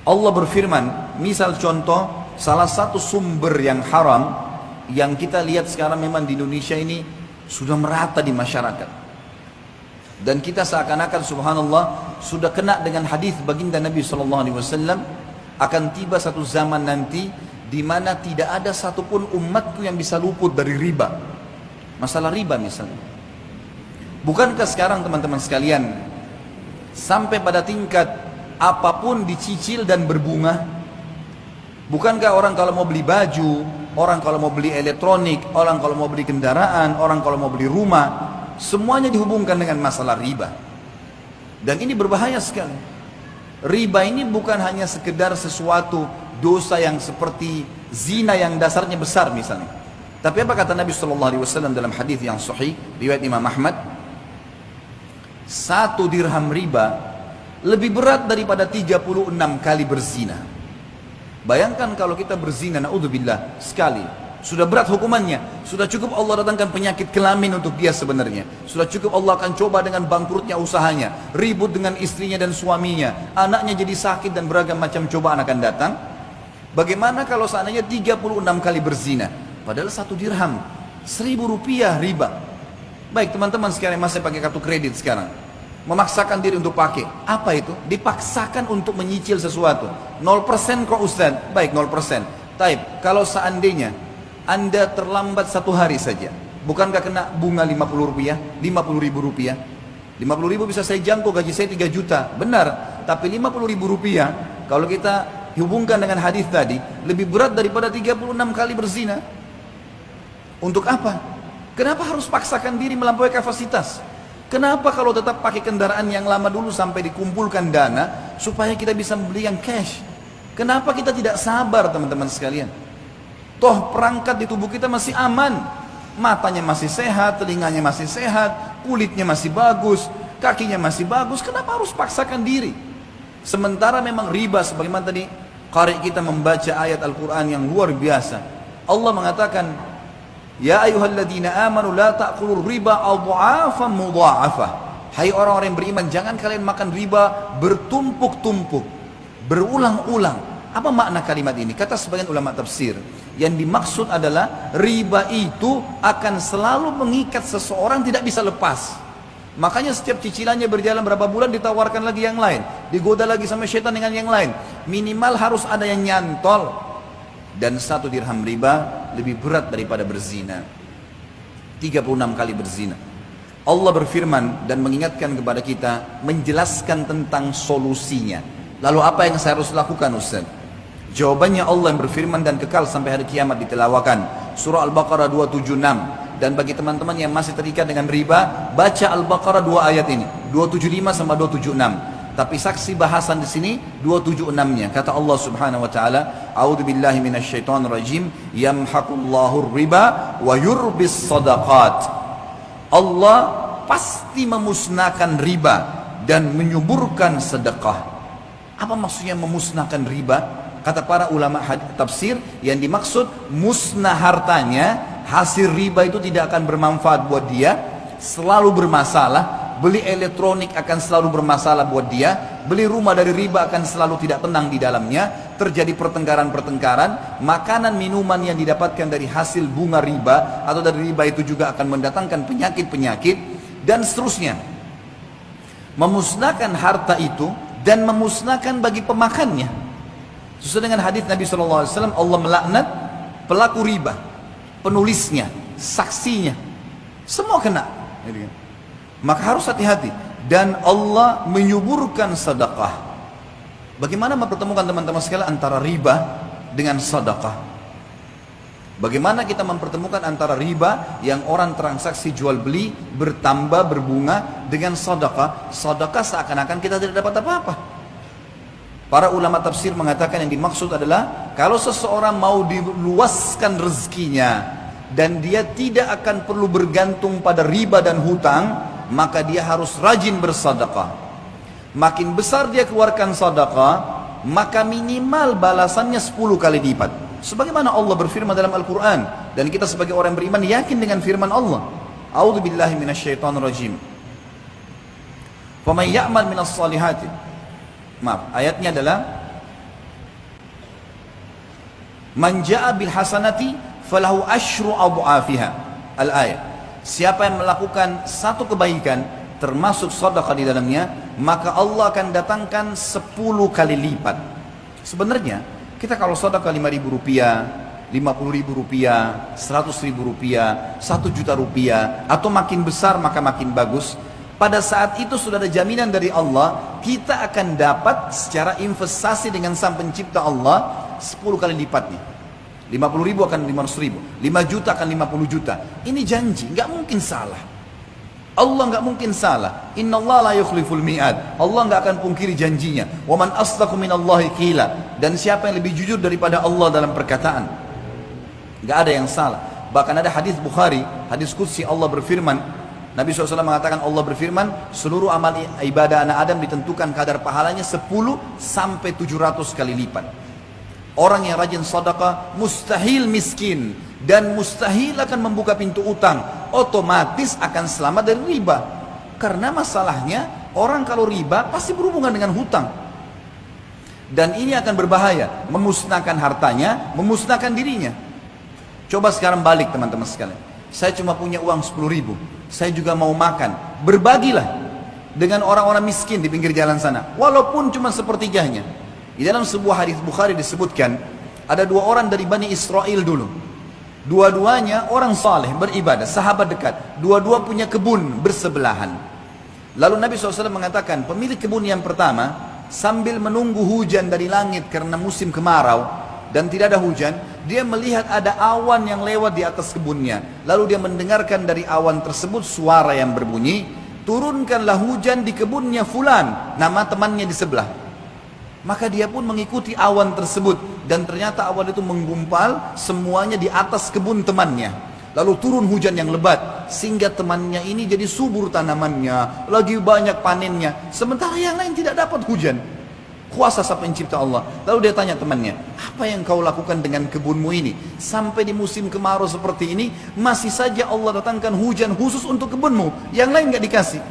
Allah berfirman, misal contoh, salah satu sumber yang haram yang kita lihat sekarang memang di Indonesia ini sudah merata di masyarakat. Dan kita seakan-akan subhanallah sudah kena dengan hadis baginda Nabi SAW, akan tiba satu zaman nanti di mana tidak ada satupun umatku yang bisa luput dari riba. Masalah riba misalnya. Bukankah sekarang teman-teman sekalian sampai pada tingkat apapun dicicil dan berbunga? Bukankah orang kalau mau beli baju, orang kalau mau beli elektronik, orang kalau mau beli kendaraan, orang kalau mau beli rumah, semuanya dihubungkan dengan masalah riba. Dan ini berbahaya sekali. Riba ini bukan hanya sekedar sesuatu dosa yang seperti zina yang dasarnya besar misalnya. Tapi apa kata Nabi SAW dalam hadis yang sahih riwayat Imam Ahmad? 1 dirham riba lebih berat daripada 36 kali berzina. Bayangkan kalau kita berzina, naudzubillah, sekali, sudah berat hukumannya. Sudah cukup Allah datangkan penyakit kelamin untuk dia sebenarnya. Sudah cukup Allah akan coba dengan bangkrutnya usahanya, ribut dengan istrinya dan suaminya, anaknya jadi sakit dan beragam macam cobaan akan datang. Bagaimana kalau seandainya 36 kali berzina? Padahal 1 dirham, 1.000 rupiah riba. Baik teman-teman sekarang masih pakai kartu kredit sekarang, memaksakan diri untuk pakai. Apa itu? Dipaksakan untuk menyicil sesuatu. 0% kok Ustaz? Baik 0%. Taib, kalau seandainya Anda terlambat 1 hari saja, bukankah kena bunga 50 rupiah? 50 ribu rupiah? 50 ribu bisa saya jangkau, gaji saya 3 juta. Benar, tapi 50 ribu rupiah kalau kita hubungkan dengan hadis tadi, lebih berat daripada 36 kali berzina. Untuk apa? Kenapa harus paksakan diri melampaui kapasitas? Kenapa kalau tetap pakai kendaraan yang lama dulu sampai dikumpulkan dana supaya kita bisa membeli yang cash? Kenapa kita tidak sabar teman-teman sekalian? Toh perangkat di tubuh kita masih aman. Matanya masih sehat, telinganya masih sehat, kulitnya masih bagus, kakinya masih bagus. Kenapa harus paksakan diri? Sementara memang riba, sebagaimana tadi qari kita membaca ayat Al-Quran yang luar biasa. Allah mengatakan, ya ayyuhalladzina amanu la ta'kulur riba adha'afan mudha'afah. Hai orang-orang yang beriman, jangan kalian makan riba bertumpuk-tumpuk, berulang-ulang. Apa makna kalimat ini? Kata sebagian ulama tafsir, yang dimaksud adalah riba itu akan selalu mengikat seseorang, tidak bisa lepas. Makanya setiap cicilannya berjalan berapa bulan ditawarkan lagi yang lain, digoda lagi sama syaitan dengan yang lain. Minimal harus ada yang nyantol. Dan 1 dirham riba lebih berat daripada berzina. 36 kali berzina. Allah berfirman dan mengingatkan kepada kita, menjelaskan tentang solusinya. Lalu apa yang saya harus lakukan Ustaz? Jawabannya Allah yang berfirman dan kekal sampai hari kiamat ditelawakan. Surah Al-Baqarah 276. Dan bagi teman-teman yang masih terikat dengan riba, baca Al-Baqarah 2 ayat ini, 275 sama 276. Tapi saksi bahasan di sini 276-nya. Kata Allah Subhanahu wa taala, "A'udzubillahi minasyaitonir rajim, yamhaqullahu riba wa yurbis shadaqat." Allah pasti memusnahkan riba dan menyuburkan sedekah. Apa maksudnya memusnahkan riba? Kata para ulama tafsir, yang dimaksud musnah hartanya, hasil riba itu tidak akan bermanfaat buat dia, selalu bermasalah. Beli elektronik akan selalu bermasalah buat dia, beli rumah dari riba akan selalu tidak tenang di dalamnya, terjadi pertengkaran-pertengkaran, makanan minuman yang didapatkan dari hasil bunga riba atau dari riba itu juga akan mendatangkan penyakit-penyakit dan seterusnya. Memusnahkan harta itu dan memusnahkan bagi pemakannya. Sesuai dengan hadis Nabi SAW, Allah melaknat pelaku riba, penulisnya, saksinya, semua kena. Maka harus hati-hati. Dan Allah menyuburkan sedekah. Bagaimana mempertemukan teman-teman sekalian antara riba dengan sedekah? Bagaimana kita mempertemukan antara riba yang orang transaksi jual beli bertambah berbunga dengan sedekah? Sedekah seakan-akan kita tidak dapat apa-apa. Para ulama tafsir mengatakan yang dimaksud adalah kalau seseorang mau diluaskan rezekinya dan dia tidak akan perlu bergantung pada riba dan hutang, maka dia harus rajin bersedekah. Makin besar dia keluarkan sedekah, maka minimal balasannya 10 kali lipat. Sebagaimana Allah berfirman dalam Al-Quran, dan kita sebagai orang beriman yakin dengan firman Allah. A'udzubillahi minasyaitonirrajim. Faman ya'mal minas salihati. Maaf, ayatnya adalah Man jaa bil hasanati falahu asyru adhafiha. Al-ayat. Siapa yang melakukan satu kebaikan termasuk sedekah di dalamnya, maka Allah akan datangkan 10 kali lipat. Sebenarnya kita kalau sedekah 5.000 rupiah, 50.000 rupiah, 100.000 rupiah, 1 juta rupiah, atau makin besar maka makin bagus. Pada saat itu sudah ada jaminan dari Allah, kita akan dapat secara investasi dengan Sang Pencipta Allah 10 kali lipatnya. 50.000 akan 500.000, 5 juta akan 50 juta. Ini janji, nggak mungkin salah. Allah nggak mungkin salah. Inna Allah la yukhliful mi'ad. Allah nggak akan pungkiri janjinya. Wa man asdaqu minallahi qila. Dan siapa yang lebih jujur daripada Allah dalam perkataan? Nggak ada yang salah. Bahkan ada hadis Bukhari, hadis qudsi, Allah berfirman, Nabi SAW mengatakan, Allah berfirman, seluruh amal ibadah anak Adam ditentukan kadar pahalanya 10 sampai 700 kali lipat. Orang yang rajin sedekah mustahil miskin dan mustahil akan membuka pintu utang, otomatis akan selamat dari riba. Karena masalahnya orang kalau riba pasti berhubungan dengan hutang. Dan ini akan berbahaya, memusnahkan hartanya, memusnahkan dirinya. Coba sekarang balik teman-teman sekalian. Saya cuma punya uang 10.000, saya juga mau makan. Berbagilah dengan orang-orang miskin di pinggir jalan sana, walaupun cuma sepertiganya. Di dalam sebuah hadis Bukhari disebutkan, ada 2 orang dari Bani Israel dulu. Dua-duanya orang saleh, beribadah, sahabat dekat. Dua-dua punya kebun bersebelahan. Lalu Nabi SAW mengatakan, pemilik kebun yang pertama, sambil menunggu hujan dari langit karena musim kemarau, dan tidak ada hujan, dia melihat ada awan yang lewat di atas kebunnya. Lalu dia mendengarkan dari awan tersebut suara yang berbunyi, turunkanlah hujan di kebunnya fulan, nama temannya di sebelah. Maka dia pun mengikuti awan tersebut, dan ternyata awan itu menggumpal semuanya di atas kebun temannya. Lalu turun hujan yang lebat, sehingga temannya ini jadi subur tanamannya, lagi banyak panennya, sementara yang lain tidak dapat hujan. Kuasa Sang Pencipta Allah. Lalu dia tanya temannya, apa yang kau lakukan dengan kebunmu ini? Sampai di musim kemarau seperti ini, masih saja Allah datangkan hujan khusus untuk kebunmu, yang lain gak dikasih.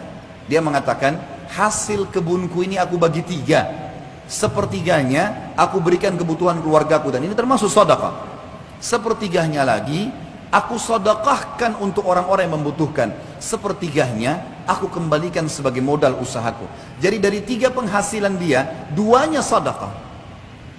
Dia mengatakan, hasil kebunku ini aku bagi 3. Sepertiganya aku berikan kebutuhan keluargaku, dan ini termasuk sedekah. Sepertiganya lagi aku sedekahkan untuk orang-orang yang membutuhkan. Sepertiganya aku kembalikan sebagai modal usahaku. Jadi dari 3 penghasilan dia, 2-nya sedekah.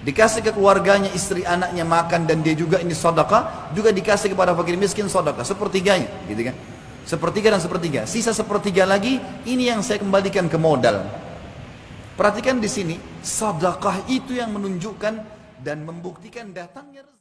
Dikasih ke keluarganya, istri anaknya makan, dan dia juga ini sedekah, juga dikasih kepada fakir miskin sedekah. Sepertiganya, gitu kan? Sepertiga dan sepertiga. Sisa sepertiga lagi, ini yang saya kembalikan ke modal. Perhatikan di sini, sedekah itu yang menunjukkan dan membuktikan datangnya rezeki.